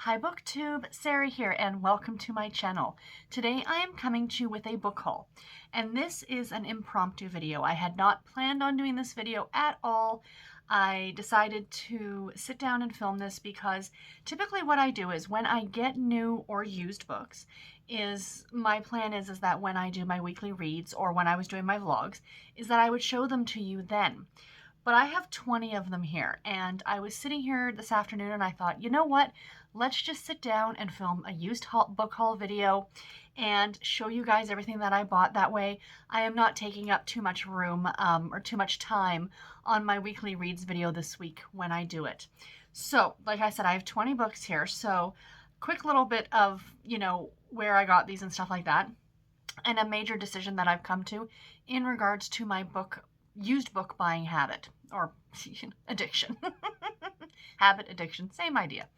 Hi BookTube, Sarah here and welcome to my channel. Today I am coming to you with a book haul, and this is an impromptu video. I had not planned on doing this video at all. I decided to sit down and film this because typically what I do is when I get new or used books, my plan is that when I do my weekly reads or when I was doing my vlogs, is that I would show them to you then. But I have 20 of them here, and I was sitting here this afternoon and I thought, you know what? Let's just sit down and film a used book haul video and show you guys everything that I bought. That way I am not taking up too much room or too much time on my weekly reads video this week when I do it. So, like I said, I have 20 books here. So, quick little bit of, where I got these and stuff like that. And a major decision that I've come to in regards to my used book buying habit or addiction. Habit, addiction, same idea.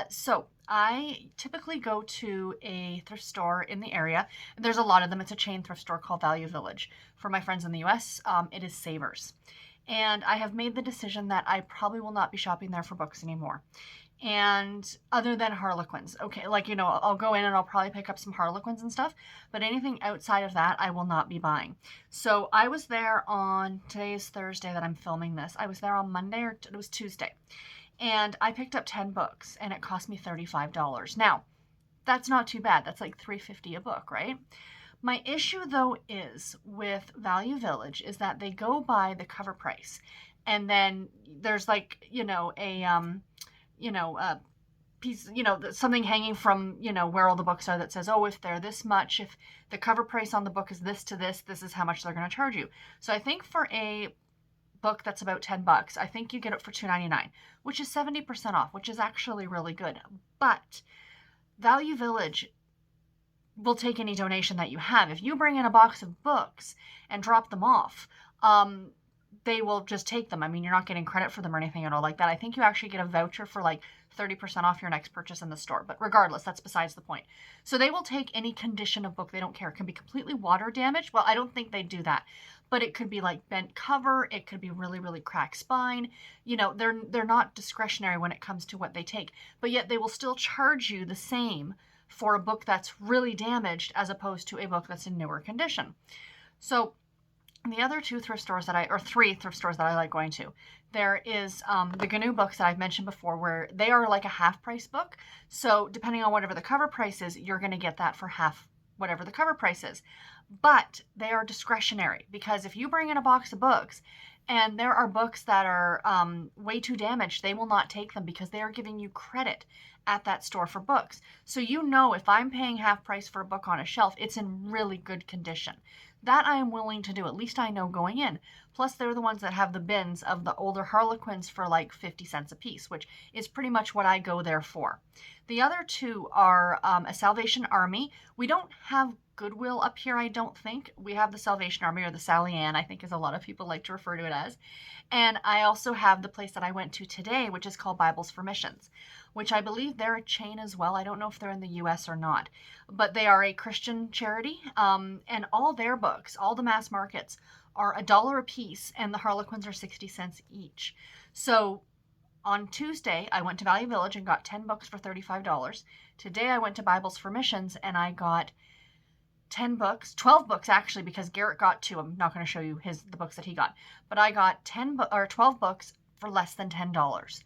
So I typically go to a thrift store in the area. There's a lot of them. It's a chain thrift store called Value Village. For my friends in the US, it is Savers. And I have made the decision that I probably will not be shopping there for books anymore. And other than Harlequins, okay, I'll go in and I'll probably pick up some Harlequins and stuff, but anything outside of that, I will not be buying. So I was there today is Thursday that I'm filming this. I was there on Monday, or it was Tuesday. And I picked up 10 books and it cost me $35. Now, that's not too bad. That's like $3.50 a book, right? My issue though is with Value Village is that they go by the cover price. And then there's a piece, something hanging from, where all the books are that says, oh, if they're this much, if the cover price on the book is this to this, this is how much they're going to charge you. So I think for a book that's about 10 bucks, I think you get it for $2.99, which is 70% off, which is actually really good. But Value Village will take any donation that you have. If you bring in a box of books and drop them off, they will just take them. I mean, you're not getting credit for them or anything at all like that. I think you actually get a voucher for like 30% off your next purchase in the store. But regardless, that's besides the point. So they will take any condition of book. They don't care. It can be completely water damaged. Well, I don't think they do that. But it could be like bent cover. It could be really, really cracked spine. They're not discretionary when it comes to what they take. But yet they will still charge you the same for a book that's really damaged as opposed to a book that's in newer condition. So the other three thrift stores that I like going to, there is the GNU books that I've mentioned before, where they are like a half price book. So depending on whatever the cover price is, you're going to get that for half whatever the cover price is. But they are discretionary, because if you bring in a box of books and there are books that are way too damaged, they will not take them because they are giving you credit at that store for books. So if I'm paying half price for a book on a shelf, it's in really good condition. That I am willing to do, at least I know going in. Plus, they're the ones that have the bins of the older Harlequins for like 50 cents a piece, which is pretty much what I go there for. The other two are a Salvation Army. We don't have Goodwill up here, I don't think. We have the Salvation Army, or the Sally Ann, I think, as a lot of people like to refer to it as. And I also have the place that I went to today, which is called Bibles for Missions, which I believe they're a chain as well. I don't know if they're in the US or not, but they are a Christian charity. And all their books, all the mass markets, are $1 a piece, and the Harlequins are 60 cents each. So on Tuesday, I went to Value Village and got 10 books for $35. Today I went to Bibles for Missions and I got 10 books, 12 books actually, because Garrett got 2. I'm not going to show you the books that he got, but I got 12 books for less than $10.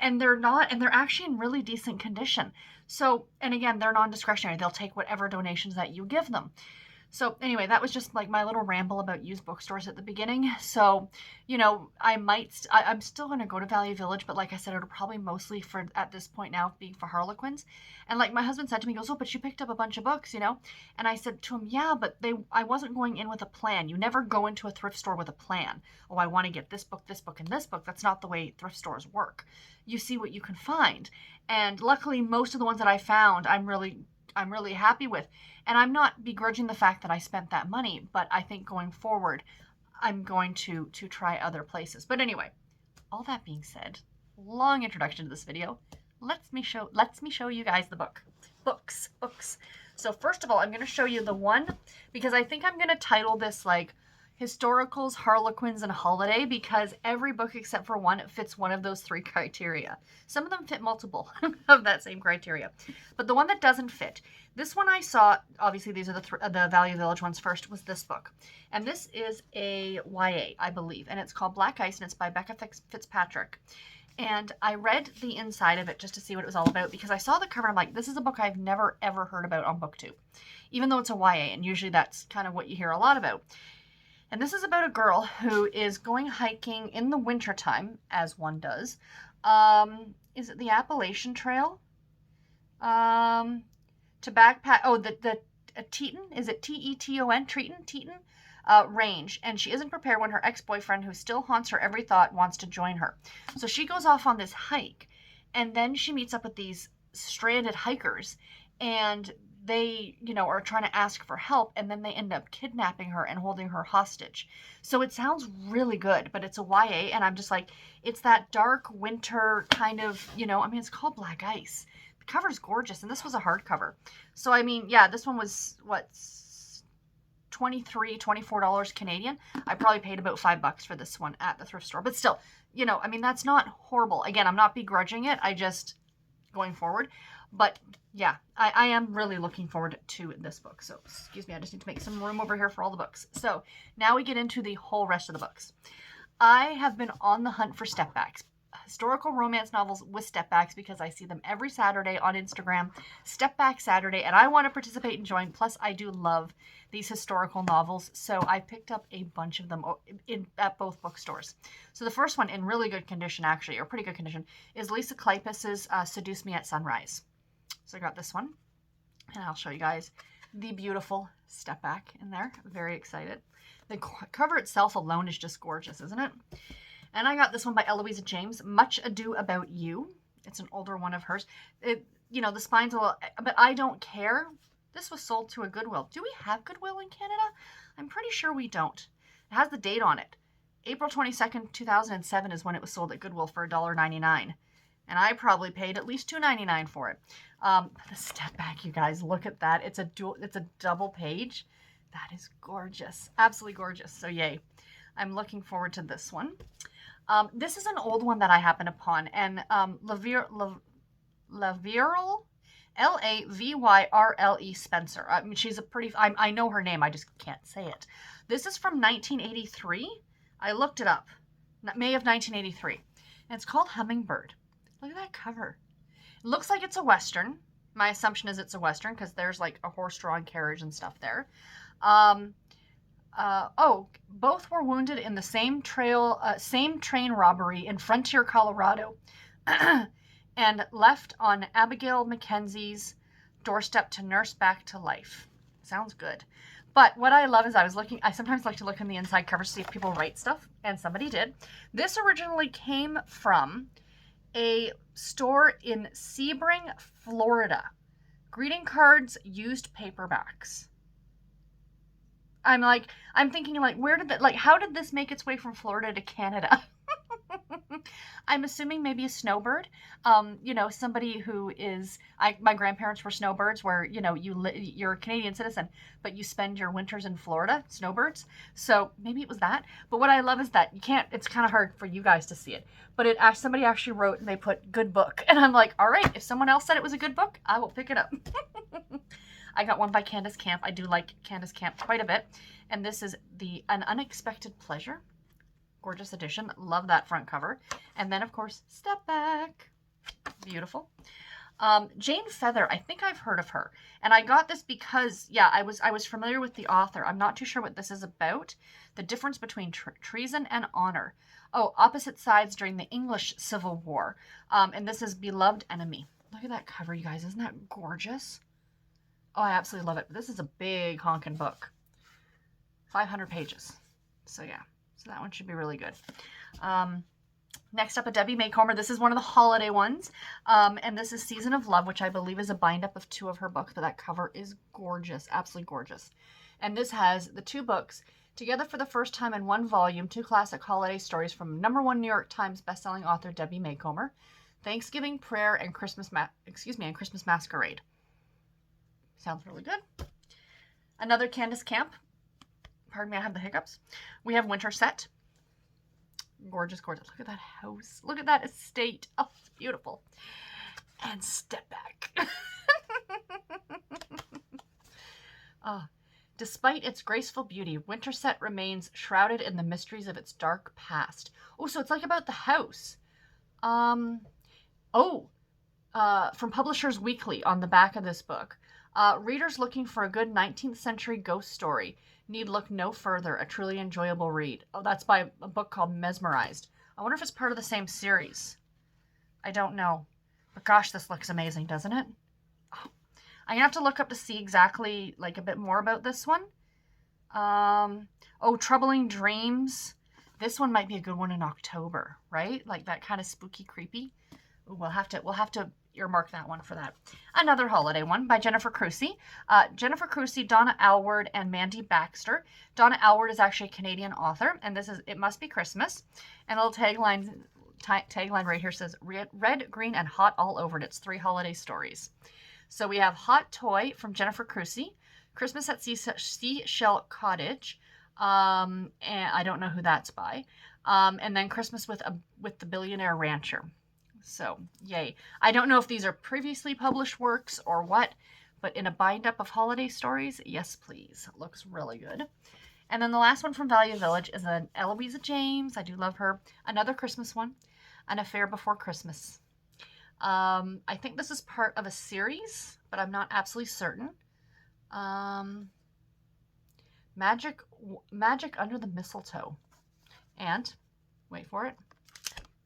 And they're actually in really decent condition. So, and again, they're non-discretionary. They'll take whatever donations that you give them. So anyway, that was just like my little ramble about used bookstores at the beginning. So, I'm still going to go to Value Village, but like I said, it'll probably mostly at this point now, being for Harlequins. And like my husband said to me, he goes, oh, but you picked up a bunch of books, And I said to him, yeah, but I wasn't going in with a plan. You never go into a thrift store with a plan. Oh, I want to get this book, and this book. That's not the way thrift stores work. You see what you can find. And luckily, most of the ones that I found, I'm really happy with. And I'm not begrudging the fact that I spent that money, but I think going forward, I'm going to try other places. But anyway, all that being said, long introduction to this video. Let me show you guys the books. So first of all, I'm going to show you the one, because I think I'm going to title this like Historicals, Harlequins, and Holiday, because every book except for one fits one of those 3 criteria. Some of them fit multiple of that same criteria. But the one that doesn't fit, this one I saw, obviously these are the Value Village ones first, was this book. And this is a YA, I believe, and it's called Black Ice, and it's by Becca Fitzpatrick. And I read the inside of it just to see what it was all about, because I saw the cover and I'm like, this is a book I've never ever heard about on BookTube, even though it's a YA, and usually that's kind of what you hear a lot about. And this is about a girl who is going hiking in the wintertime, as one does. Is it the Appalachian Trail? To backpack, the Teton, is it Teton? Teton? Range. And she isn't prepared when her ex-boyfriend, who still haunts her every thought, wants to join her. So she goes off on this hike, and then she meets up with these stranded hikers, and they, are trying to ask for help, and then they end up kidnapping her and holding her hostage. So it sounds really good, but it's a YA, and I'm just like, it's that dark winter kind of, it's called Black Ice. The cover's gorgeous, and this was a hardcover. So, this one was, $24 Canadian. I probably paid about $5 for this one at the thrift store, but still, that's not horrible. Again, I'm not begrudging it. I just, going forward. But yeah, I am really looking forward to this book. So, excuse me, I just need to make some room over here for all the books. So now we get into the whole rest of the books. I have been on the hunt for stepbacks, historical romance novels with stepbacks, because I see them every Saturday on Instagram, Stepback Saturday, and I want to participate and join. Plus, I do love these historical novels, so I picked up a bunch of them at both bookstores. So the first one, in really good condition, actually, or pretty good condition, is Lisa Kleypas's Seduce Me at Sunrise. So I got this one, and I'll show you guys the beautiful stepback in there. Very excited. The cover itself alone is just gorgeous, isn't it? And I got this one by Eloisa James, Much Ado About You. It's an older one of hers. The spine's a little, but I don't care. This was sold to a Goodwill. Do we have Goodwill in Canada? I'm pretty sure we don't. It has the date on it. April 22nd, 2007 is when it was sold at Goodwill for $1.99. And I probably paid at least $2.99 for it. The step back, you guys, look at that. It's a double page. That is gorgeous. Absolutely gorgeous. So yay. I'm looking forward to this one. This is an old one that I happened upon, and Lavyrle, Lavyrle Spencer. She's a pretty, I know her name, I just can't say it. This is from 1983. I looked it up. May of 1983. And it's called Hummingbird. Look at that cover. It looks like it's a Western. My assumption is it's a Western because there's like a horse-drawn carriage and stuff there. Both were wounded in the same train robbery in Frontier, Colorado, and left on Abigail Mackenzie's doorstep to nurse back to life. Sounds good. But what I love is I sometimes like to look in the inside cover to see if people write stuff, and somebody did. This originally came from a store in Sebring, Florida. Greeting cards, used paperbacks. I'm thinking how did this make its way from Florida to Canada? I'm assuming maybe a snowbird. Somebody who is, my grandparents were snowbirds, where, you're a Canadian citizen, but you spend your winters in Florida, snowbirds. So maybe it was that. But what I love is that it's kind of hard for you guys to see it, but somebody actually wrote and they put good book. And I'm like, all right, if someone else said it was a good book, I will pick it up. I got one by Candace Camp. I do like Candace Camp quite a bit. And this is An Unexpected Pleasure. Gorgeous edition. Love that front cover. And then, of course, Step Back. Beautiful. Jane Feather. I think I've heard of her. And I got this because, I was familiar with the author. I'm not too sure what this is about. The difference between treason and honor. Oh, opposite sides during the English Civil War. And this is Beloved Enemy. Look at that cover, you guys. Isn't that gorgeous? Oh, I absolutely love it. This is a big honking book. 500 pages. So yeah. So that one should be really good. Next up, a Debbie Macomber. This is one of the holiday ones. And this is Season of Love, which I believe is a bind-up of 2 of her books. But that cover is gorgeous. Absolutely gorgeous. And this has the 2 books together for the first time in one volume. 2 classic holiday stories from #1 New York Times bestselling author Debbie Macomber. Thanksgiving Prayer and Christmas Masquerade. Sounds really good. Another Candace Camp. Pardon me, I have the hiccups. We have Winter Set. Gorgeous, gorgeous. Look at that house. Look at that estate. Oh, it's beautiful. And Step Back. Despite its graceful beauty, Winterset remains shrouded in the mysteries of its dark past. Oh, so it's like about the house. From Publishers Weekly on the back of this book. Readers looking for a good 19th century ghost story need look no further. A truly enjoyable read. Oh, that's by a book called Mesmerized. I wonder if it's part of the same series. I don't know. But gosh, this looks amazing, doesn't it? Oh, I'm going to have to look up to see exactly, like, a bit more about this one. Troubling Dreams. This one might be a good one in October, right? Like that kind of spooky, creepy. Ooh, we'll have to earmark that one for that. Another holiday one by Jennifer Crusie. Jennifer Crusie, Donna Alward, and Mandy Baxter. Donna Alward is actually a Canadian author, and this is It Must Be Christmas. And a little tagline right here says, red, green, and hot all over it. It's 3 holiday stories. So we have Hot Toy from Jennifer Crusie, Christmas at Seashell Cottage, and I don't know who that's by, and then Christmas with the Billionaire Rancher. So, yay. I don't know if these are previously published works or what, but in a bind-up of holiday stories, yes, please. It looks really good. And then the last one from Value Village is an Eloisa James. I do love her. Another Christmas one, An Affair Before Christmas. I think this is part of a series, but I'm not absolutely certain. Magic Under the Mistletoe. And, wait for it.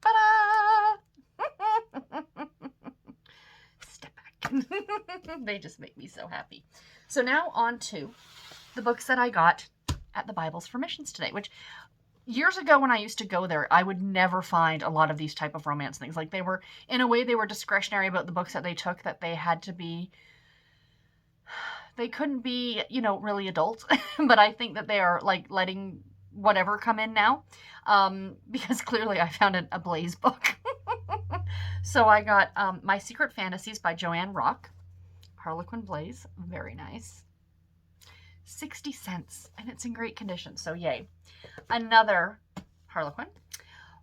Ta-da! Step Back. They just make me so happy. So now on to the books that I got at the Bibles for Missions today, which years ago when I used to go there, I would never find a lot of these type of romance things. Like they were, in a way, they were discretionary about the books that they took, that they had to be, they couldn't be, really adult. But I think that they are like letting whatever come in now. Because clearly I found a Blaze book. So I got My Secret Fantasies by Joanne Rock. Harlequin Blaze. Very nice. 60 cents. And it's in great condition. So yay. Another Harlequin.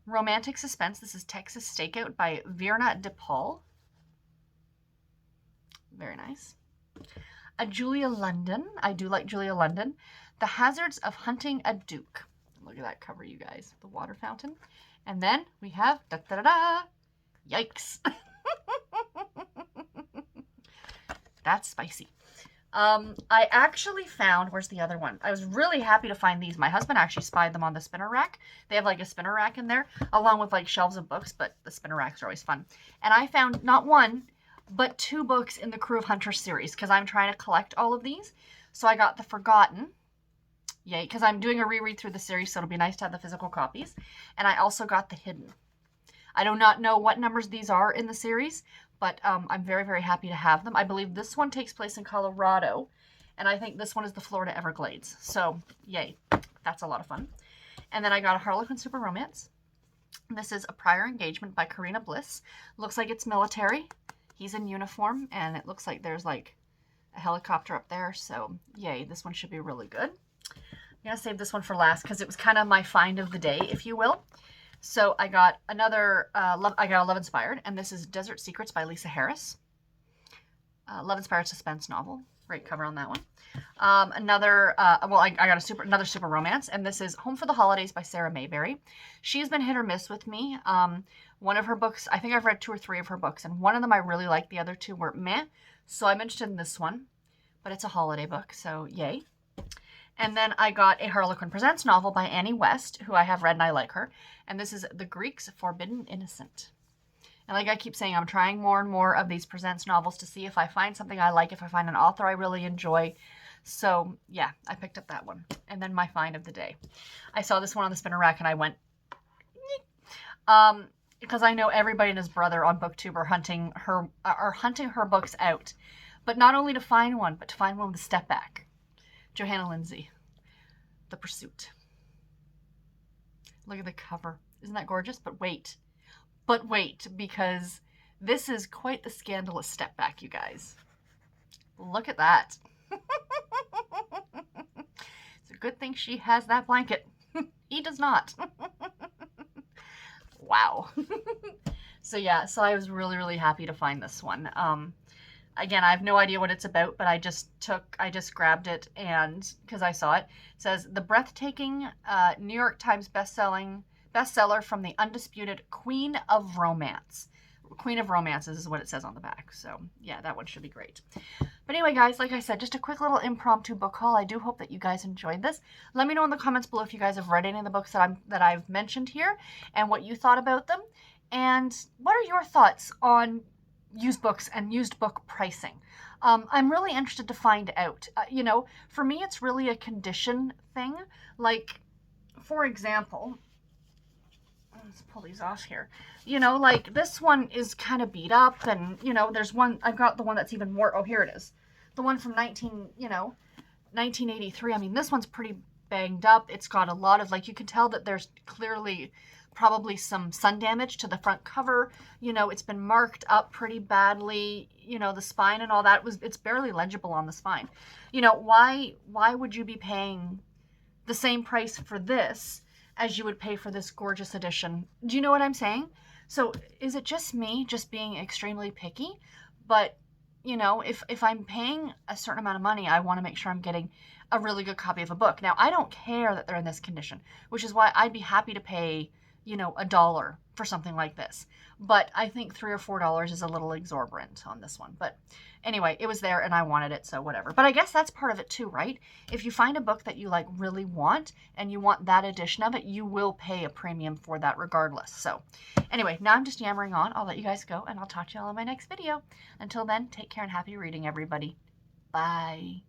Romantic Suspense. This is Texas Stakeout by Virna DePaul. Very nice. A Julia London. I do like Julia London. The Hazards of Hunting a Duke. Look at that cover, you guys. The water fountain. And then we have, da-da-da-da, yikes. That's spicy. I actually found, where's the other one? I was really happy to find these. My husband actually spied them on the spinner rack. They have like a spinner rack in there, along with like shelves of books, but the spinner racks are always fun. And I found not one, but 2 books in the Crew of Hunters series, because I'm trying to collect all of these. So I got The Forgotten. Yay, because I'm doing a reread through the series, so it'll be nice to have the physical copies. And I also got The Hidden. I do not know what numbers these are in the series, but I'm very, very happy to have them. I believe this one takes place in Colorado, and I think this one is the Florida Everglades. So, yay. That's a lot of fun. And then I got a Harlequin Super Romance. This is A Prior Engagement by Karina Bliss. Looks like it's military. He's in uniform, and it looks like there's like a helicopter up there. So, yay. This one should be really good. I'm going to save this one for last because it was kind of my find of the day, if you will. So I got another, I got Love Inspired, and this is Desert Secrets by Lisa Harris. Love Inspired suspense novel. Great cover on that one. I got another super romance, and this is Home for the Holidays by Sarah Mayberry. She's been hit or miss with me. One of her books, I think I've read 2 or 3 of her books, and one of them I really liked. The other 2 were meh. So I'm interested in this one, but it's a holiday book, so yay. And then I got a Harlequin Presents novel by Annie West, who I have read and I like her. And this is The Greek's Forbidden Innocent. And like I keep saying, I'm trying more and more of these Presents novels to see if I find something I like, if I find an author I really enjoy. So yeah, I picked up that one. And then my find of the day. I saw this one on the spinner rack and I went, because I know everybody and his brother on BookTube are hunting her books out. But not only to find one, but to find one with a step back. Johanna Lindsay, The Pursuit. Look at the cover. Isn't that gorgeous? But wait, because this is quite the scandalous step back, you guys. Look at that. It's a Good thing she has that blanket. He does not. Wow. So yeah, so I was really, really happy to find this one. Again, I have no idea what it's about, but I just grabbed it, and because I saw it, it says the breathtaking New York Times bestseller from the undisputed Queen of Romance. Queen of Romances is what it says on the back. So yeah, that one should be great. But anyway, guys, like I said, just a quick little impromptu book haul. I do hope that you guys enjoyed this. Let me know in the comments below if you guys have read any of the books that I've mentioned here and what you thought about them. And what are your thoughts on used books and used book pricing? I'm really interested to find out. You know, for me, it's really a condition thing. Like, for example, let's pull these off here. You know, like this one is kind of beat up, and you know, there's one, I've got the one that's even more, oh, here it is. The one from 1983. I mean, this one's pretty banged up. It's got a lot of, like, you can tell that there's clearly probably some sun damage to the front cover. You know, it's been marked up pretty badly. You know, the spine and all that it's barely legible on the spine. You know, why would you be paying the same price for this as you would pay for this gorgeous edition? Do you know what I'm saying? So is it just me just being extremely picky? But you know, if I'm paying a certain amount of money, I want to make sure I'm getting a really good copy of a book. Now, I don't care that they're in this condition, which is why I'd be happy to pay, you know, $1 for something like this. But I think $3 or $4 is a little exorbitant on this one. But anyway, it was there and I wanted it, so whatever. But I guess that's part of it too, right? If you find a book that you like really want and you want that edition of it, you will pay a premium for that regardless. So anyway, now I'm just yammering on. I'll let you guys go and I'll talk to you all in my next video. Until then, take care and happy reading, everybody. Bye.